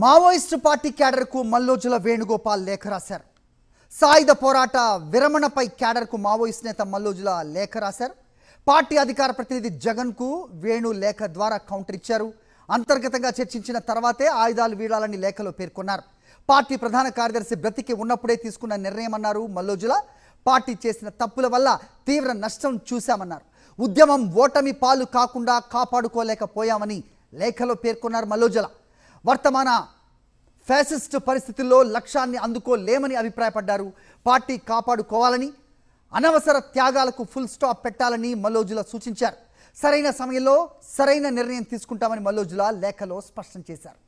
Maoist party క్యాడర్కు Mallojula Venugopal లేఖ రాశారు. సాయుధ పోరాట విరమణపై క్యాడర్కు మావోయిస్ట్ నేత మల్లోజుల లేఖ రాశారు. పార్టీ అధికార ప్రతినిధి జగన్కు వేణు లేఖ ద్వారా కౌంటర్ ఇచ్చారు. అంతర్గతంగా చర్చించిన తర్వాతే ఆయుధాలు వీడాలని లేఖలో పేర్కొన్నారు. పార్టీ ప్రధాన కార్యదర్శి బ్రతికి ఉన్నప్పుడే తీసుకున్న నిర్ణయమన్నారు మల్లోజుల. పార్టీ చేసిన తప్పుల వల్ల తీవ్ర నష్టం చూశామన్నారు. ఉద్యమం ఓటమి పాలు కాకుండా కాపాడుకోలేకపోయామని లేఖలో పేర్కొన్నారు మల్లోజుల. వర్తమాన ఫ్యాసిస్ట్ పరిస్థితుల్లో లక్ష్యాన్ని అందుకోలేమని అభిప్రాయపడ్డారు. పార్టీ కాపాడుకోవాలని, అనవసర త్యాగాలకు ఫుల్ స్టాప్ పెట్టాలని మల్లోజుల సూచించారు. సరైన సమయంలో సరైన నిర్ణయం తీసుకుంటామని మల్లోజుల లేఖలో స్పష్టం చేశారు.